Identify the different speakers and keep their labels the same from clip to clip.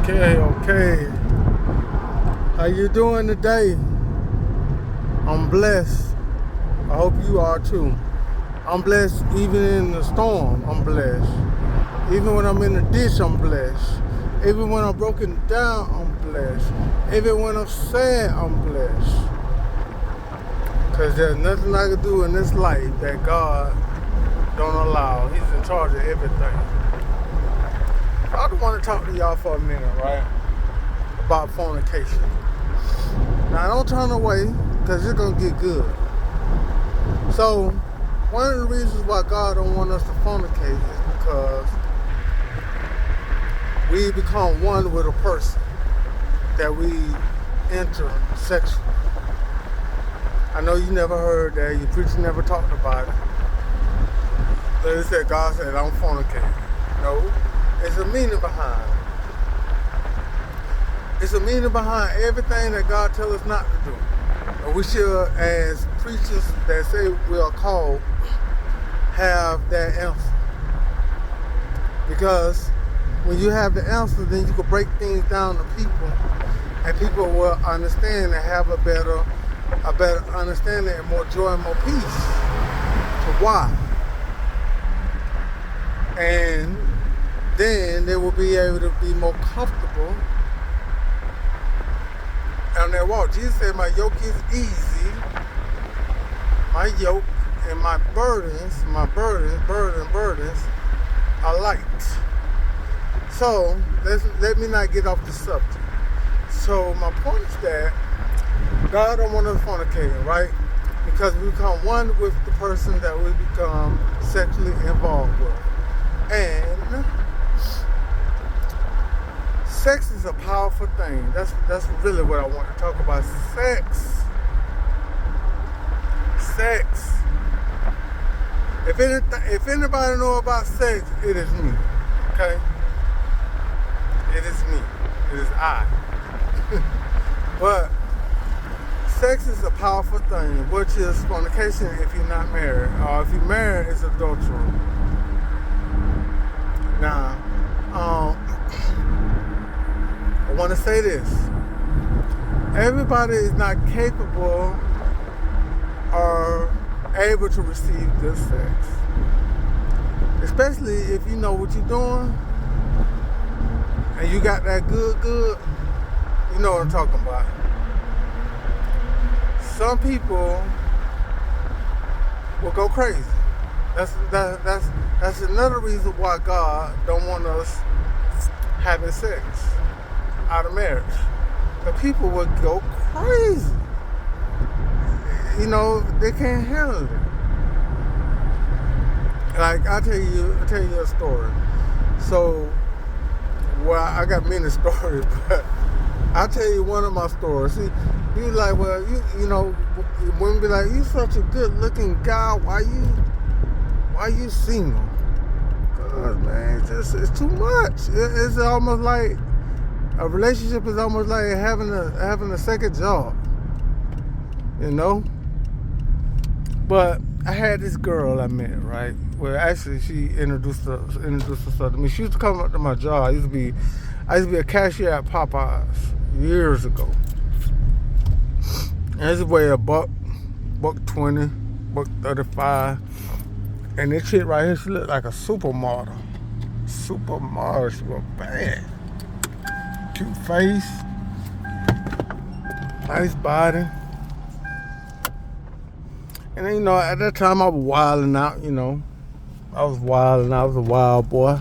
Speaker 1: Okay. How you doing today? I'm blessed. I hope you are too. I'm blessed even in the storm. I'm blessed. Even when I'm in the ditch, I'm blessed. Even when I'm broken down, I'm blessed. Even when I'm sad, I'm blessed. Because there's nothing I can do in this life that God don't allow. He's in charge of everything. I just want to talk to y'all for a minute, right? About fornication. Now, don't turn away, because it's going to get good. So, one of the reasons why God don't want us to fornicate is because we become one with a person that we enter sexually. I know you never heard that. Your preacher never talked about it. But it said, God said, I'm fornicating. No, it's a meaning behind it. It's a meaning behind everything that God tells us not to do. And we should, as preachers that say we are called, have that answer. Because when you have the answer, then you can break things down to people, and people will understand and have a better understanding and more joy and more peace to why. And then they will be able to be more comfortable on their walk. Jesus said, my yoke is easy. My yoke and my burdens are light. So, let me not get off the subject. So, my point is that God don't want us fornicating, right? Because we become one with the person that we become sexually involved with. And sex is a powerful thing. That's really what I want to talk about. Sex. If anybody know about sex, it is me. Okay? It is me. It is I. But sex is a powerful thing, which is fornication if you're not married. Or if you're married, it's adultery. Now, I want to say this. Everybody is not capable or able to receive good sex. Especially if you know what you're doing and you got that good, you know what I'm talking about. Some people will go crazy. That's another reason why God don't want us having sex out of marriage. The people would go crazy. You know, they can't handle it. Like, I'll tell you a story. So, well, I got many stories, but I'll tell you one of my stories. See, you like, well, you know, women be like, you such a good-looking guy. Why you single? Cause man, it's too much. It's almost like a relationship is almost like having a second job. You know. But I had this girl I met, right? Well, actually, she introduced herself to me. She used to come up to my job. I used to be a cashier at Popeyes years ago. And this weigh $120, $135. And this chick right here, she looked like a supermodel. She was bad. Cute face. Nice body. And then, you know, at that time I was wilding out, you know. I was a wild boy.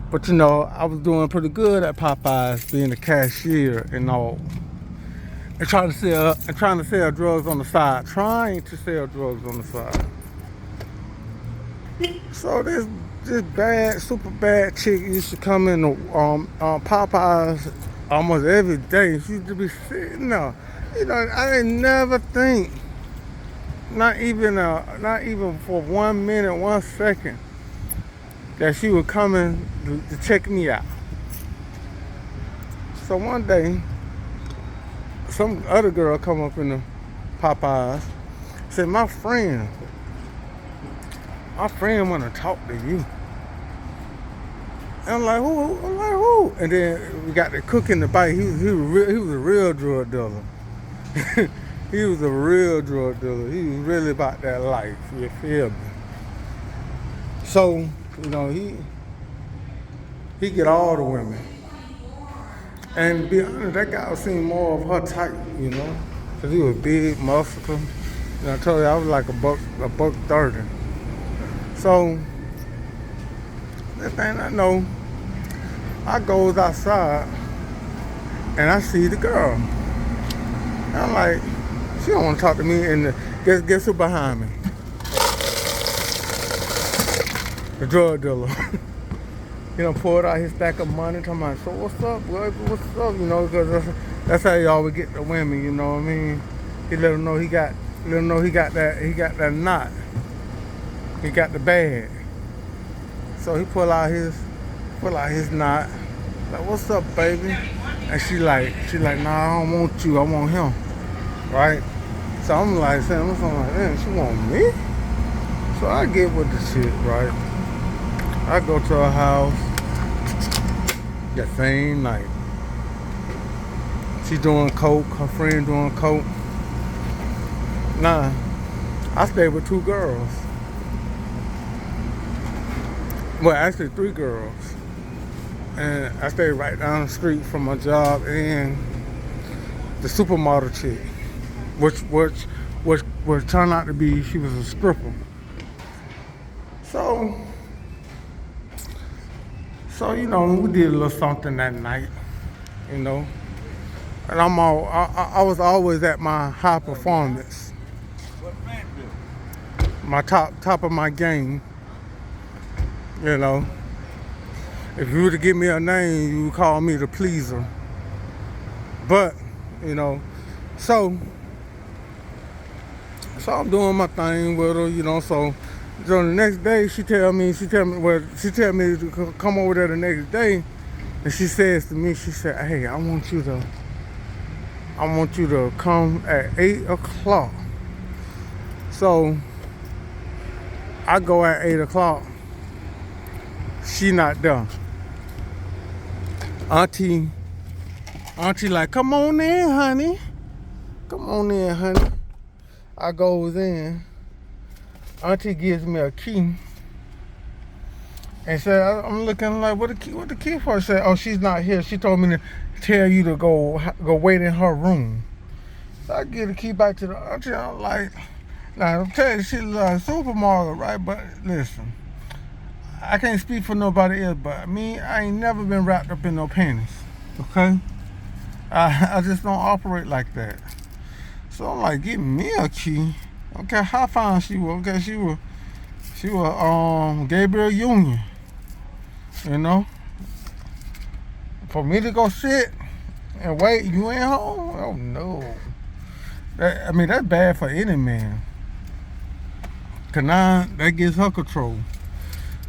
Speaker 1: But, you know, I was doing pretty good at Popeyes, being a cashier and all. And trying to sell drugs on the side. So this bad, super bad chick used to come in Popeyes almost every day. She used to be sitting there. You know, I didn't never think, not even for 1 minute, 1 second, that she would come in to check me out. So one day, some other girl come up in the Popeyes, said, my friend want to talk to you. And I'm like, who? I'm like, who? And then we got the cook in the bike. He was a real drug dealer. He was a real drug dealer. He was really about that life. You feel me? So, you know, he get all the women. And to be honest, that guy was seeing more of her type, you know, because he was big, muscular. And I told you I was like a buck 30. So, next thing I know, I goes outside and I see the girl. And I'm like, she don't want to talk to me. And guess who behind me? The drug dealer. He done pulled out his stack of money, talking about, so what's up, boy? What's up? You know, because that's how you always get the women, you know what I mean? He let them know he got that knot. He got the bag. So he pull out his knot. Like, what's up, baby? And she like, nah, I don't want you, I want him. Right? So I'm like, saying something like that, she want me? So I get with the shit, right? I go to her house that same night. She doing coke, her friend doing coke. Nah, I stayed with 2 girls. Well, actually 3 girls. And I stayed right down the street from my job and the supermodel chick, which turned out to be, she was a stripper. So you know, we did a little something that night, you know. And I was always at my high performance, my top of my game, you know. If you were to give me a name, you would call me the pleaser. But, you know, so I'm doing my thing with her, you know. So the next day, she tell me to come over there the next day, and she says to me, she said, hey, I want you to come at 8 o'clock. So I go at 8 o'clock. She not there. Auntie like, come on in, honey. Come on in, honey. I goes in. Auntie gives me a key and said, I'm looking like, what the key for? I said, oh, she's not here. She told me to tell you to go wait in her room. So I give the key back to the auntie. I'm like, now I'm telling you, she's a supermodel, right? But listen, I can't speak for nobody else, but me, I ain't never been wrapped up in no panties, okay? I just don't operate like that. So I'm like, give me a key. Okay, how fine she was. Okay, she was Gabrielle Union. You know? For me to go sit and wait, you ain't home? Oh no. That's bad for any man. Cause now that gives her control.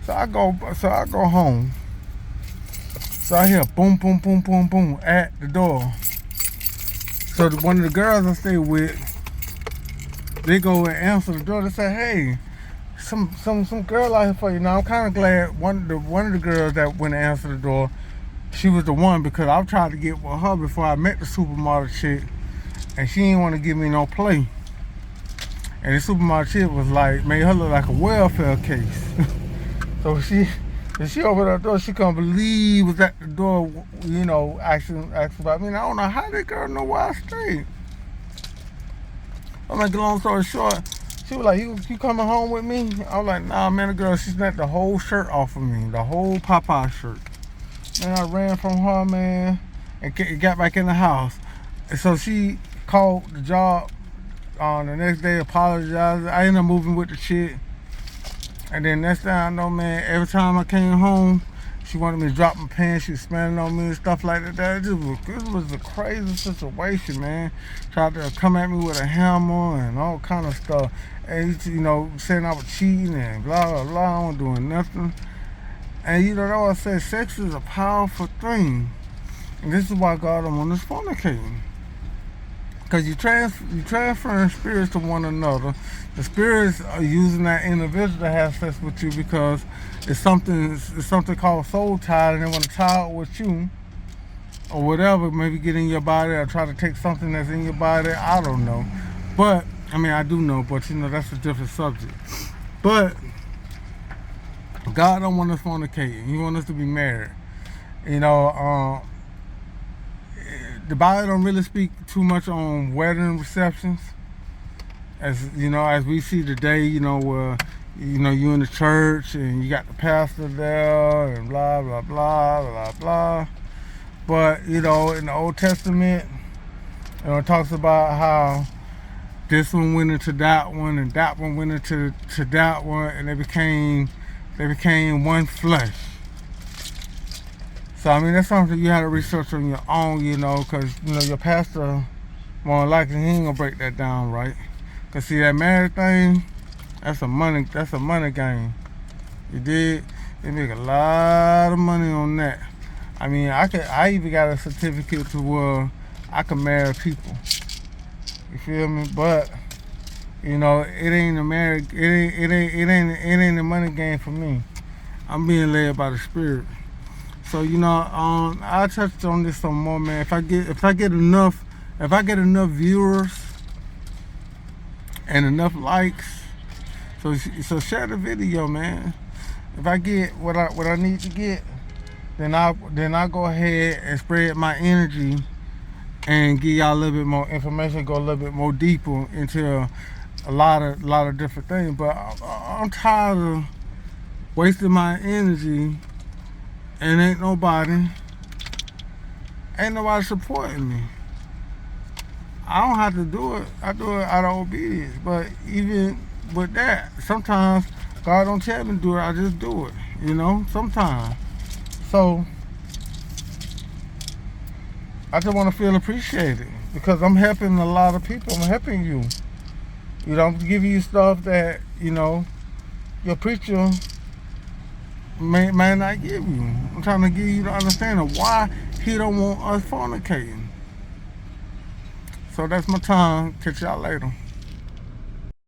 Speaker 1: So I go home. So I hear boom, boom, boom, boom, boom at the door. So one of the girls I stay with, they go and answer the door. They say, hey, some girl out here for you. Now I'm kind of glad one of the girls that went and answered the door, she was the one, because I tried to get with her before I met the supermodel chick, and she didn't want to give me no play. And the supermodel chick was like, made her look like a welfare case. So she opened the door, she couldn't believe was at the door, you know, asking about me. And I don't know how that girl know where I stayed. I'm like, long story short, she was like, you coming home with me? I was like, nah, man, the girl, she snatched the whole shirt off of me, the whole Popeye shirt. And I ran from her, man, and got back in the house. And so she called the job the next day, apologized. I ended up moving with the chick. And then next thing I know, man, every time I came home, she wanted me to drop my pants. She was smelling on me and stuff like that. This was a crazy situation, man. Tried to come at me with a hammer and all kind of stuff. And, you know, saying I was cheating and blah, blah, blah. I wasn't doing nothing. And, you know, I said, sex is a powerful thing. And this is why God, I'm on this fornicating. Because you transferring spirits to one another. The spirits are using that individual to have sex with you because it's something called soul tie, and they want to tie it with you or whatever. Maybe get in your body or try to take something that's in your body. I don't know, but I mean I do know, but you know that's a different subject. But God don't want us fornicating. He wants us to be married. You know, the Bible don't really speak too much on wedding receptions, as you know, as we see today. You know, where you in the church and you got the pastor there and blah blah blah blah blah. But you know, in the Old Testament, it talks about how this one went into that one and that one went into that one, and they became one flesh. So I mean that's something you have to research on your own, you know, because you know your pastor more than likely he ain't gonna break that down right. Cause see that marriage thing, that's a money game. You did, they make a lot of money on that. I mean I even got a certificate to where I can marry people. You feel me? But you know it ain't a marriage. It ain't a money game for me. I'm being led by the Spirit. So you know, I'll touch on this some more, man. If I get enough viewers and enough likes, so share the video, man. If I get what I need to get, then I go ahead and spread my energy and give y'all a little bit more information, go a little bit more deeper into a lot of different things. But I'm tired of wasting my energy. And ain't nobody supporting me. I don't have to do it. I do it out of obedience. But even with that, sometimes God don't tell me to do it. I just do it. You know, sometimes. So I just want to feel appreciated because I'm helping a lot of people. I'm helping you. You know, I'm giving you stuff that you know your preacher may not give you. I'm trying to give you the understanding of why he don't want us fornicating. So that's my time. Catch y'all later.